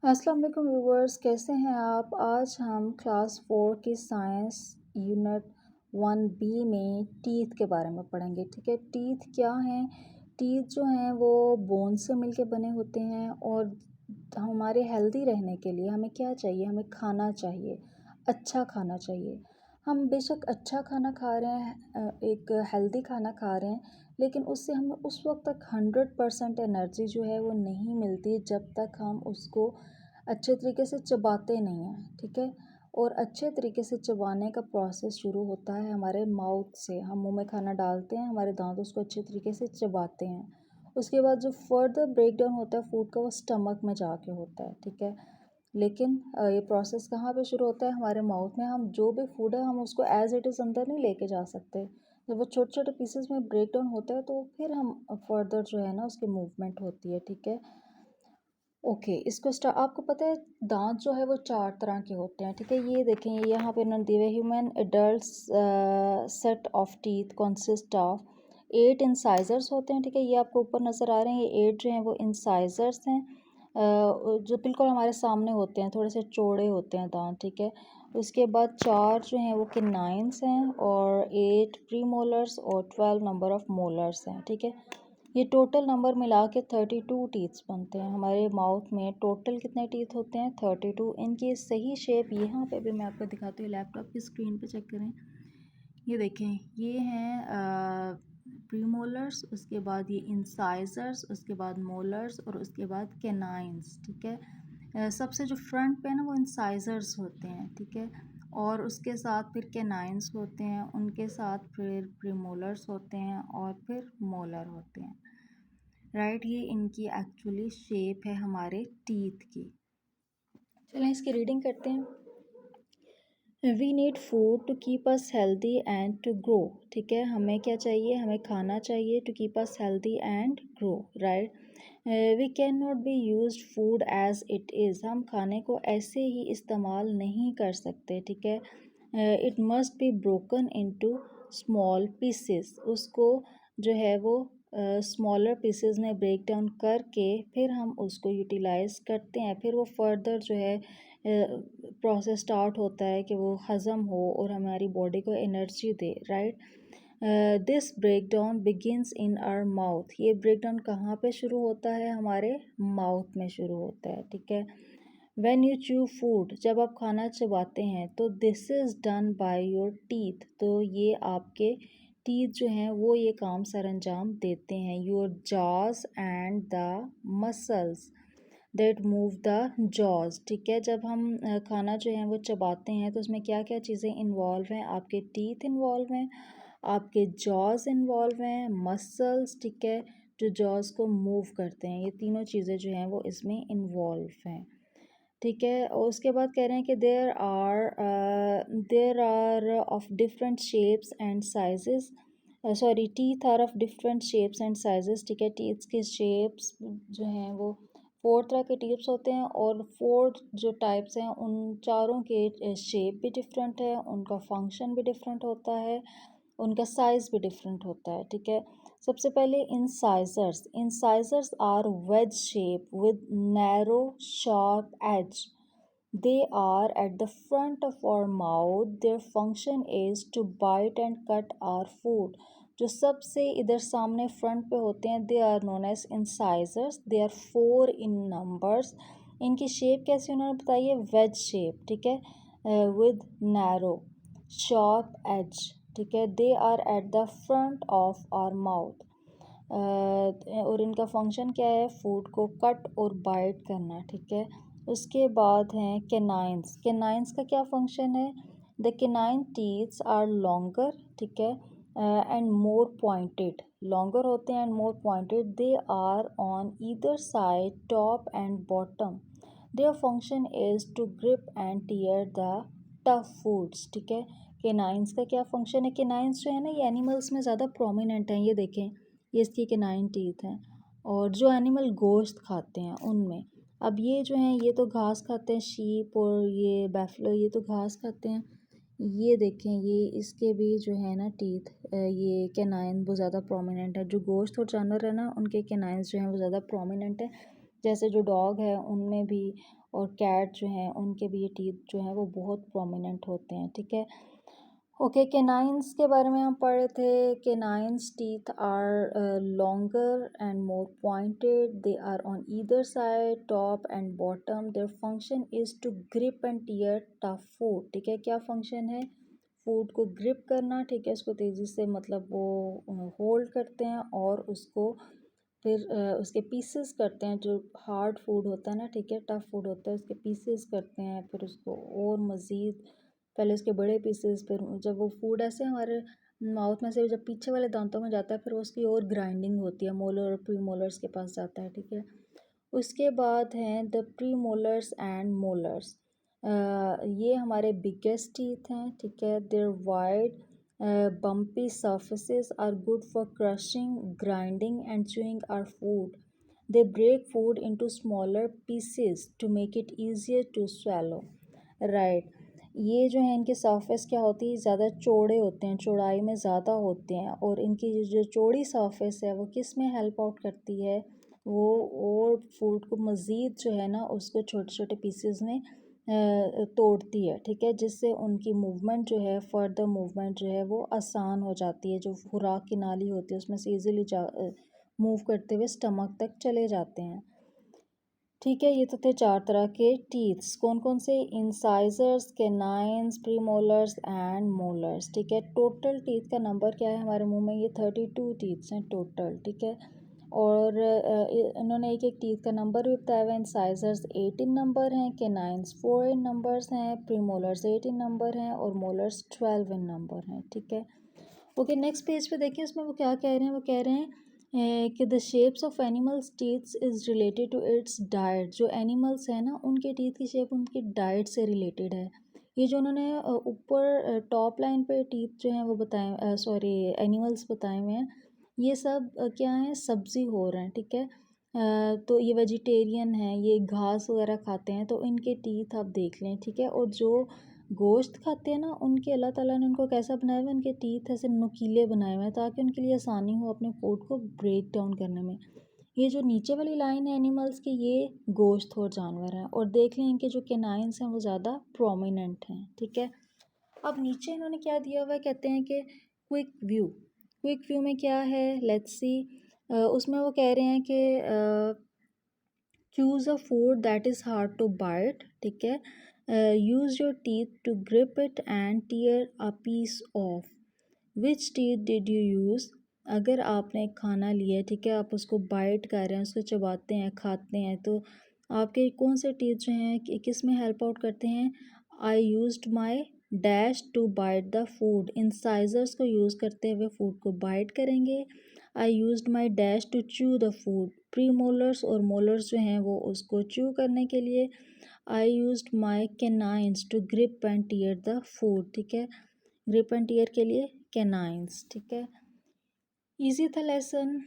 अस्सलाम वालेकुम व्यूवर्स, कैसे हैं आप। आज हम क्लास 4 की साइंस यूनिट 1B में टीथ के बारे में पढ़ेंगे। ठीक है, टीथ क्या हैं। टीथ जो हैं वो बोन से मिलके बने होते हैं और हमारे हेल्दी रहने के लिए हमें क्या चाहिए, हमें खाना चाहिए, अच्छा खाना चाहिए। हम बेशक अच्छा खाना खा रहे हैं, एक हेल्दी खाना खा रहे हैं, लेकिन उससे हमें उस वक्त तक 100% एनर्जी जो है वो नहीं मिलती जब तक हम उसको अच्छे तरीके से चबाते नहीं हैं। ठीक है, और अच्छे तरीके से चबाने का प्रोसेस शुरू होता है हमारे माउथ से। हम मुंह में खाना डालते हैं, हमारे दांत उसको अच्छे तरीके से चबाते हैं। उसके बाद जो फर्दर ब्रेक डाउन होता है फूड का, वो स्टमक में जाके होता है। ठीक है, लेकिन ये प्रोसेस कहाँ पे शुरू होता है, हमारे माउथ में। हम जो भी फूड है हम उसको एज इट इज़ अंदर नहीं लेके जा सकते। जब वो छोटे छोटे पीसेस में ब्रेक डाउन होता है तो फिर हम फर्दर जो है ना उसकी मूवमेंट होती है। ठीक है, ओके, इसको आपको पता है दांत जो है वो 4 तरह के होते हैं। ठीक है, ये देखें, ये यहाँ पे इन्होंने दिए हुए human adult set of teeth consist of 8 incisors होते हैं। ठीक है, ये आपको ऊपर नज़र आ रहे हैं, ये 8 जो हैं वो इंसाइजर्स हैं, जो बिल्कुल हमारे सामने होते हैं, थोड़े से चौड़े होते हैं दांत। ठीक है, उसके बाद 4 जो हैं वो किनाइंस हैं और 8 प्री मोलर्स और 12 नंबर ऑफ मोलर्स हैं। ठीक है, ये टोटल नंबर मिला के 32 टीथ्स बनते हैं। हमारे माउथ में टोटल कितने टीथ होते हैं, 32। इनकी सही शेप यहाँ पे भी मैं आपको दिखाती हूँ, लैपटॉप की स्क्रीन पे चेक करें। ये देखें, ये हैं प्रीमोलर्स, उसके बाद ये इंसाइजर्स, उसके बाद मोलर्स और उसके बाद कैनाइंस। ठीक है, सबसे जो फ्रंट पे है ना वो इंसाइजर्स होते हैं। ठीक है, और उसके साथ फिर कैनाइंस होते हैं, उनके साथ फिर प्रीमोलर्स होते हैं और फिर मोलर होते हैं। राइट, ये इनकी एक्चुअली शेप है हमारे टीथ की। चलें इसकी रीडिंग करते हैं। We need food to keep us healthy and to grow. ठीक है, हमें क्या चाहिए, हमें खाना चाहिए to keep us healthy and grow. Right, we can not be use food as it is. हम खाने को ऐसे ही इस्तेमाल नहीं कर सकते। ठीक है, it must be broken into small pieces. उसको जो है वो स्मॉलर पीसेस में ब्रेक डाउन करके फिर हम उसको यूटिलाइज़ करते हैं। फिर वो फर्दर जो है प्रोसेस स्टार्ट होता है कि वो हज़म हो और हमारी बॉडी को एनर्जी दे। Right, this break down begins in our mouth. ये ब्रेक डाउन कहाँ पे शुरू होता है, हमारे माउथ में शुरू होता है। ठीक है, व्हेन यू च्यू फूड, जब आप खाना चबाते हैं तो this is done by your teeth. तो ये आपके टीथ जो हैं वो ये काम सर अंजाम देते हैं। Your jaws and the muscles that move the jaws. ठीक है, जब हम खाना जो है वो चबाते हैं तो उसमें क्या क्या चीज़ें इन्वॉल्व हैं, आपके टीथ इन्वॉल्व हैं, आपके जॉज इन्वॉल्व हैं, मसल्स। ठीक है, जो जॉज को मूव करते हैं, ये तीनों चीज़ें जो हैं वो इसमें इन्वॉल्व हैं। ठीक है, और उसके बाद कह रहे हैं कि there are of different shapes and sizes. Sorry, teeth are of different shapes and sizes. ठीक है, टीथ के शेप्स जो हैं वो 4 तरह के टीप्स होते हैं और 4 जो टाइप्स हैं उन चारों के शेप भी डिफरेंट है, उनका फंक्शन भी डिफरेंट होता है, उनका साइज़ भी डिफरेंट होता है। ठीक है, सबसे पहले incisors. Incisors are wedge shape with narrow sharp edge. They are at the front of our mouth. Their function is to bite and cut our food. जो सबसे इधर सामने फ्रंट पे होते हैं, they are known as incisors. They are 4 in numbers. इनकी shape कैसी उन्होंने बताई है, वेज शेप। ठीक है, विद नैरो शार्प एज। ठीक है, they are at the front of our mouth. और इनका फंक्शन क्या है, फूड को कट और बाइट करना। ठीक है, उसके बाद हैं कैनाइंस। कैनाइंस का क्या फंक्शन है, the canine teeths are longer. ठीक है, एंड मोर पॉइंटेड। लॉन्गर होते हैं and more pointed. They are on either side top and bottom. Their function is to grip and tear the tough foods. ठीक है, canines का क्या function है, canines जो है ना ये एनिमल्स में ज़्यादा प्रोमिनेंट हैं। ये देखें, ये इसकी केनाइन टीथ हैं, और जो एनिमल गोश्त खाते हैं उनमें। अब ये जो हैं ये तो घास खाते हैं, शीप और ये बैफलो ये तो घास खाते हैं। ये देखें, ये इसके भी जो है ना टीथ, ये कैनाइन वो ज़्यादा प्रोमिनेंट है। जो गोश्त और जानवर है ना उनके कैनाइंस जो हैं वो ज़्यादा प्रोमिनेंट है। जैसे जो डॉग है उनमें भी और कैट जो हैं उनके भी ये टीथ जो हैं वो बहुत प्रोमिनेंट होते हैं, ठीक है। ओके, केनाइंस के बारे में हम पढ़ रहे थे। Canines teeth are longer and more pointed, they are on either side, top and bottom. Their function is to grip and tear tough food, ठीक है। क्या फंक्शन है? फूड को ग्रिप करना, ठीक है, उसको तेज़ी से मतलब वो होल्ड करते हैं और उसको फिर उसके पीसेस करते हैं। जो हार्ड फूड होता है ना, ठीक है, टफ फूड होता है, उसके पीसेस करते हैं, फिर उसको और मज़ीद पहले उसके बड़े पीसेस, फिर जब वो फूड ऐसे हमारे माउथ में से जब पीछे वाले दांतों में जाता है फिर उसकी और ग्राइंडिंग होती है, मोलर और प्री मोलर्स के पास जाता है, ठीक है। उसके बाद हैं the premolars and molars. ये हमारे बिगेस्ट टीथ हैं, ठीक है। Their wide bumpy surfaces are good for crushing, grinding and chewing our food. They break food into smaller pieces to make it easier to swallow. Right. ये जो है इनके surface क्या होती है, ज़्यादा चौड़े होते हैं, चौड़ाई में ज़्यादा होते हैं, और इनकी जो चौड़ी सरफेस है वो किस में हेल्प आउट करती है, वो और फूड को मज़ीद जो है ना उसको छोटे छोटे पीसेस में तोड़ती है, ठीक है, जिससे उनकी मूवमेंट जो है, फर्दर मूवमेंट जो है वो आसान हो जाती है। जो खुराक की नाली होती है उसमें से ईज़िली मूव करते हुए स्टमक तक चले जाते हैं, ठीक है। ये तो थे 4 तरह के टीथ्स। कौन कौन से? Incisors, canines, premolars and molars, ठीक है। टोटल टीथ का नंबर क्या है हमारे मुंह में? ये 32 टीथ्स हैं टोटल, ठीक है। और इन्होंने एक एक टीथ का नंबर भी बताया हुआ है। इंसाइजर्स 18 नंबर हैं, कैनाइंस 4 नंबर्स हैं, प्रीमोलर्स 18 नंबर हैं और मोलर्स 12 नंबर हैं, ठीक है। ओके, नेक्स्ट पेज पे देखिए उसमें वो क्या कह रहे हैं। वो कह रहे हैं कि the shapes of animals teeths is related to its diet. जो एनिमल्स हैं ना उनके टीथ की शेप उनकी डाइट से रिलेटेड है। ये जो उन्होंने ऊपर टॉप लाइन पे टीथ जो हैं वो बताए, सॉरी एनिमल्स बताए हुए हैं, ये सब क्या है, सब्ज़ी हो रहे हैं, ठीक है। तो ये वेजिटेरियन हैं, ये घास वगैरह खाते हैं, तो इनके टीथ आप देख लें, ठीक है। और जो गोश्त खाते हैं ना उनके अल्लाह ताला ने उनको कैसा बनाया हुआ है, उनके टीथ ऐसे नुकीले बनाए हुए हैं ताकि उनके लिए आसानी हो अपने फूड को ब्रेक डाउन करने में। ये जो नीचे वाली लाइन है एनिमल्स की, ये गोश्त और जानवर हैं, और देख लें इनके जो कैनाइंस हैं वो ज़्यादा प्रोमिनेंट हैं, ठीक है। अब नीचे इन्होंने क्या दिया हुआ है, कहते हैं कि क्विक व्यू। क्विक व्यू में क्या है, लेट्स सी। उसमें वो कह रहे हैं कि choose a food that is hard to bite, ठीक है। Use your teeth to grip it and tear a piece off. Which teeth did you use? अगर आपने खाना लिया है, ठीक है, आप उसको बाइट कर रहे हैं, उसको चबाते हैं, खाते हैं, तो आपके कौन से टीथ जो हैं किस में हेल्प आउट करते हैं? I used my dash to bite the food. Incisors को यूज़ करते हुए फूड को बाइट करेंगे। I used my dash to chew the food. Premolars और मोलर्स जो हैं वो उसको च्यू करने के लिए। I used my canines to grip and tear the food, ठीक है, ग्रिप एंड टीयर के लिए कैनाइंस, ठीक है। इजी था लेसन,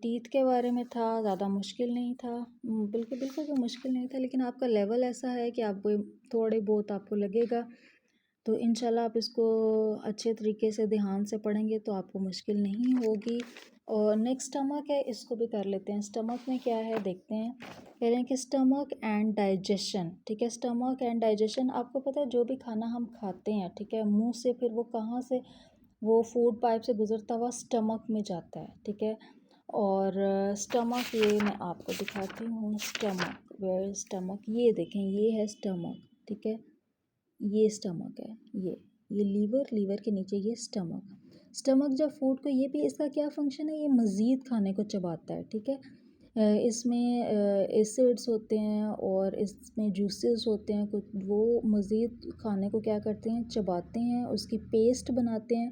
टीथ के बारे में था, ज़्यादा मुश्किल नहीं था, बिल्कुल बिल्कुल भी मुश्किल नहीं था, लेकिन आपका लेवल ऐसा है कि आपको थोड़े बहुत आपको लगेगा, तो इंशाल्लाह आप इसको अच्छे तरीके से ध्यान से पढ़ेंगे तो आपको मुश्किल नहीं होगी। और नेक्स्ट स्टमक है, इसको भी कर लेते हैं। स्टमक में क्या है देखते हैं। कह रहे हैं कि स्टमक एंड डाइजेशन, ठीक है। स्टमक एंड डाइजेशन, आपको पता है जो भी खाना हम खाते हैं, ठीक है, मुंह से फिर वो कहाँ से, वो फूड पाइप से गुजरता हुआ स्टमक में जाता है, ठीक है। और स्टमक, ये मैं आपको दिखाती हूँ। स्टमक, वेयर स्टमक, ये देखें, ये है स्टमक, ठीक है, ये स्टमक है, ये लीवर, लीवर के नीचे ये स्टमक। स्टमक जब फूड को, ये भी इसका क्या फंक्शन है, ये मज़ीद खाने को चबाता है, ठीक है। इसमें एसिड्स होते हैं और इसमें जूसेस होते हैं कुछ, वो मज़ीद खाने को क्या करते हैं, चबाते हैं, उसकी पेस्ट बनाते हैं,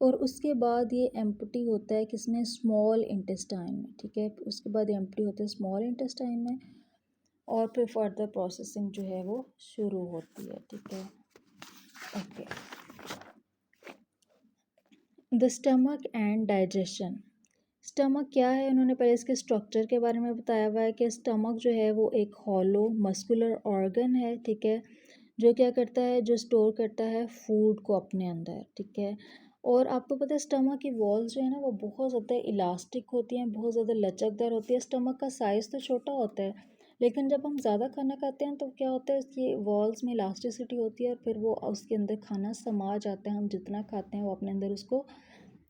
और उसके बाद ये एम्प्टी होता है किसमें, स्मॉल इंटेस्टाइन में, ठीक है। उसके बाद एम्प्टी होता है स्मॉल इंटेस्टाइन में, और फिर फर्दर प्रोसेसिंग जो है वो शुरू होती है, ठीक है। Okay, the stomach and digestion. Stomach क्या है, उन्होंने पहले इसके स्ट्रक्चर के बारे में बताया हुआ है कि स्टमक जो है वो एक हॉलो मस्कुलर ऑर्गन है, ठीक है, जो क्या करता है, जो स्टोर करता है फूड को अपने अंदर, ठीक है। और आपको पता है स्टमक की वॉल्स जो है ना वो बहुत ज़्यादा इलास्टिक होती हैं, बहुत ज़्यादा लचकदार होती है। स्टमक का साइज़ तो छोटा होता है, लेकिन जब हम ज़्यादा खाना खाते हैं तो क्या होता है, उसकी वॉल्स में इलास्टिसिटी होती है और फिर वो उसके अंदर खाना समा जाता है। हम जितना खाते हैं वो अपने अंदर उसको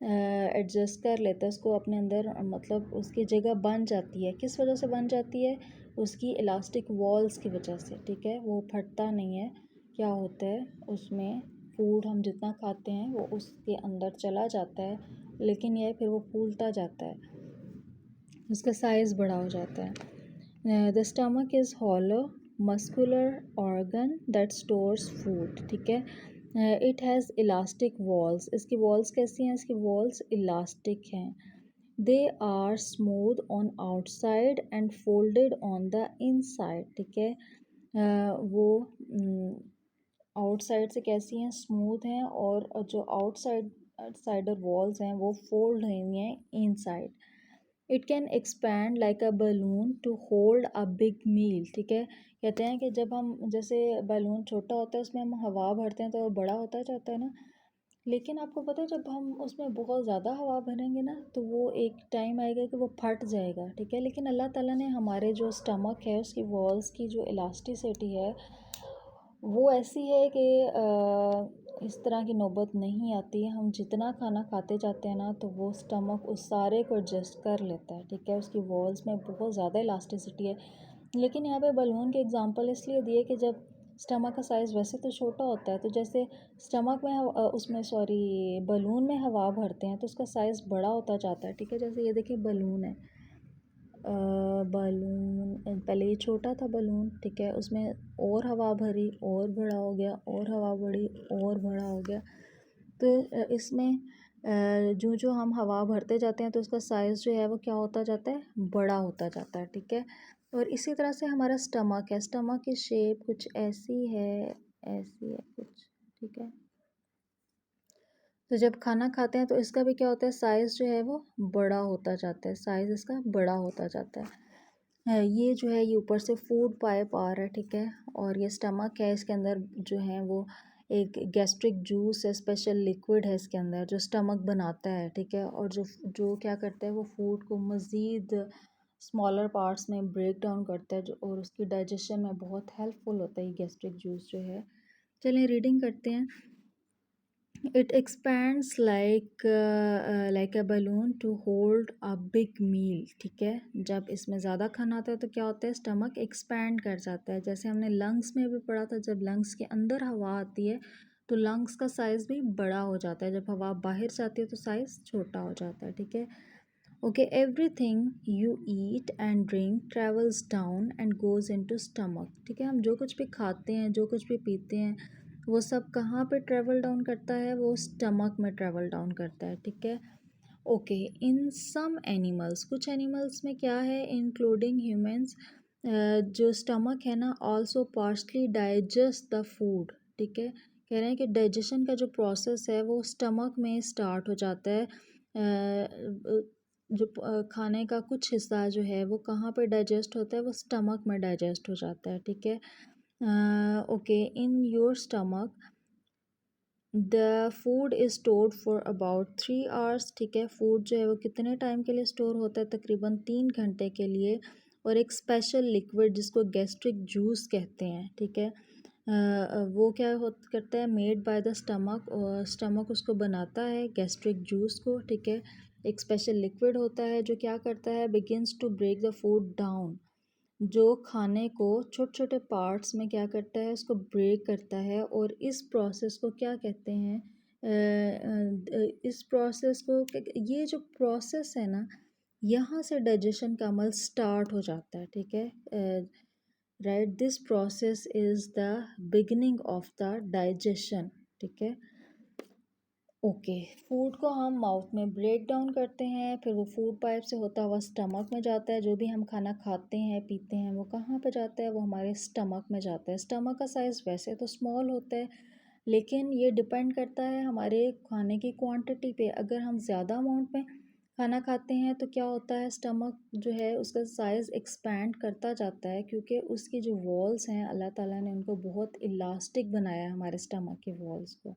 एडजस्ट कर लेता है, उसको अपने अंदर मतलब उसकी जगह बन जाती है। किस वजह से बन जाती है? उसकी इलास्टिक वॉल्स की वजह से, ठीक है। वो फटता नहीं है। क्या होता है उसमें, फूड हम जितना खाते हैं वो उसके अंदर चला जाता है, लेकिन यह फिर वो फूलता जाता है, उसका साइज़ बड़ा हो जाता है। The stomach is hollow muscular organ that stores food, ठीक है। इट हैज़ इलास्टिक वॉल्स, इसकी वॉल्स कैसी हैं? इसकी वॉल्स इलास्टिक हैं। They are smooth on outside and folded on the inside, ठीक है। वो आउटसाइड से कैसी हैं? स्मूथ हैं, और जो आउटसाइडर वॉल्स हैं वो फोल्ड हुई हैं inside. It can expand like a balloon to hold a big meal, ठीक है। कहते हैं कि जब हम जैसे बलून छोटा होता है उसमें हम हवा भरते हैं तो वो बड़ा होता जाता है ना, लेकिन आपको पता है जब हम उसमें बहुत ज़्यादा हवा भरेंगे ना तो वो एक टाइम आएगा कि वो फट जाएगा, ठीक है। लेकिन अल्लाह ताला ने हमारे जो स्टमक है उसकी वॉल्स की जो इलास्टिसिटी है वो ऐसी है कि इस तरह की नौबत नहीं आती है। हम जितना खाना खाते जाते हैं ना तो वो स्टमक उस सारे को एडजस्ट कर लेता है, ठीक है। उसकी वॉल्स में बहुत ज़्यादा इलास्टिसिटी है। लेकिन यहाँ पे बलून के एग्जांपल इसलिए दिए कि जब स्टमक का साइज़ वैसे तो छोटा होता है, तो जैसे स्टमक में उसमें सॉरी बलून में हवा भरते हैं तो उसका साइज़ बड़ा होता जाता है, ठीक है। जैसे ये देखिए बलून है, बलून पहले ये छोटा था बलून, ठीक है। उसमें और हवा भरी और बड़ा हो गया, और हवा बढ़ी और बड़ा हो गया। तो इसमें जो जो हम हवा भरते जाते हैं तो उसका साइज़ जो है वो क्या होता जाता है? बड़ा होता जाता है, ठीक है। और इसी तरह से हमारा स्टमक है, स्टमक की शेप कुछ ऐसी है, ऐसी है कुछ, ठीक है। तो जब खाना खाते हैं तो इसका भी क्या होता है? साइज़ जो है वो बड़ा होता जाता है, साइज़ इसका बड़ा होता जाता है। ये जो है ये ऊपर से फूड पाइप आ रहा है, ठीक है। और ये स्टमक है, इसके अंदर जो है वो एक गैस्ट्रिक जूस है, स्पेशल लिक्विड है इसके अंदर जो स्टमक बनाता है, ठीक है। और जो जो क्या करता है वो फूड को मज़ीद स्मॉलर पार्ट्स में ब्रेक डाउन करता है, जो और उसकी डाइजेशन में बहुत हेल्पफुल होता है ये गैस्ट्रिक जूस जो है। चलिए रीडिंग करते हैं। It expands like a balloon to hold a big meal, ठीक है। जब इसमें ज़्यादा खाना आता है तो क्या होता है? स्टमक एक्सपैंड कर जाता है। जैसे हमने लंग्स में भी पढ़ा था, जब लंग्स के अंदर हवा आती है तो लंग्स का साइज़ भी बड़ा हो जाता है, जब हवा बाहर जाती है तो साइज़ छोटा हो जाता है, ठीक है। Okay, everything you eat and drink travels down and goes into stomach, ठीक है। हम जो कुछ भी खाते हैं, जो कुछ भी पीते हैं, वो सब कहाँ पे ट्रेवल डाउन करता है? वो स्टमक में ट्रेवल डाउन करता है, ठीक है। ओके, इन सम एनिमल्स, कुछ एनिमल्स में क्या है, इंक्लूडिंग ह्यूमंस, जो स्टमक है ना also partially digest the food, ठीक है। कह रहे हैं कि डाइजेशन का जो प्रोसेस है वो स्टमक में स्टार्ट हो जाता है। जो खाने का कुछ हिस्सा जो है वो कहाँ पे डाइजेस्ट होता है? वो स्टमक में डाइजेस्ट हो जाता है, ठीक है। Okay, in your stomach the food is stored for about 3 hours, ठीक है। फूड जो है वो कितने टाइम के लिए स्टोर होता है? तकरीबन 3 घंटे के लिए। और एक स्पेशल लिक्विड जिसको गैस्ट्रिक जूस कहते हैं, ठीक है। वो क्या हो करता है? मेड बाय द स्टमक, और स्टमक उसको बनाता है गैस्ट्रिक जूस को, ठीक है। एक स्पेशल लिक्विड होता है जो क्या करता है? Begins to break the food down, जो खाने को छोटे छोटे पार्ट्स में क्या करता है? उसको ब्रेक करता है। और इस प्रोसेस को क्या कहते हैं? इस प्रोसेस को ये जो प्रोसेस है ना, यहाँ से डाइजेशन का अमल स्टार्ट हो जाता है, ठीक है। Right, this process is the beginning of the digestion, ठीक है। ओके, फूड को हम माउथ में ब्रेक डाउन करते हैं, फिर वो फूड पाइप से होता हुआ स्टमक में जाता है। जो भी हम खाना खाते हैं पीते हैं वो कहाँ पे जाता है? वो हमारे स्टमक में जाता है। स्टमक का साइज़ वैसे तो स्मॉल होता है, लेकिन ये डिपेंड करता है हमारे खाने की क्वांटिटी पे। अगर हम ज़्यादा अमाउंट में खाना खाते हैं तो क्या होता है? स्टमक जो है उसका साइज़ एक्सपैंड करता जाता है, क्योंकि उसकी जो वॉल्स हैं अल्लाह ताला ने उनको बहुत इलास्टिक बनाया है, हमारे स्टमक की वॉल्स को,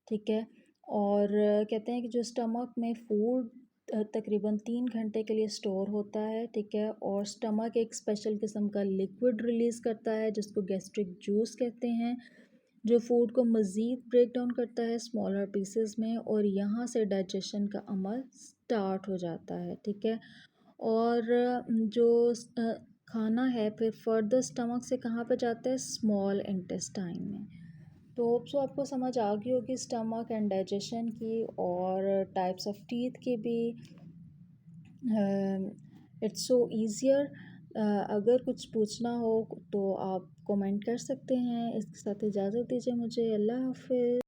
ठीक है। और कहते हैं कि जो स्टमक में फूड तकरीबन 3 घंटे के लिए स्टोर होता है, ठीक है। और स्टमक एक स्पेशल किस्म का लिक्विड रिलीज़ करता है जिसको गैस्ट्रिक जूस कहते हैं, जो फूड को मज़ीद ब्रेक डाउन करता है स्मॉलर पीसेस में, और यहाँ से डाइजेशन का अमल स्टार्ट हो जाता है, ठीक है। और जो खाना है फिर फर्दर स्टमक से कहाँ पे जाता है, स्मॉल इंटेस्टाइन में। तो होप सो आपको समझ आ गई होगी स्टमक एंड डाइजेशन की और टाइप्स ऑफ टीथ की भी। It's so easier. अगर कुछ पूछना हो तो आप कमेंट कर सकते हैं। इसके साथ इजाज़त दीजिए मुझे। अल्लाह हाफ़िज़।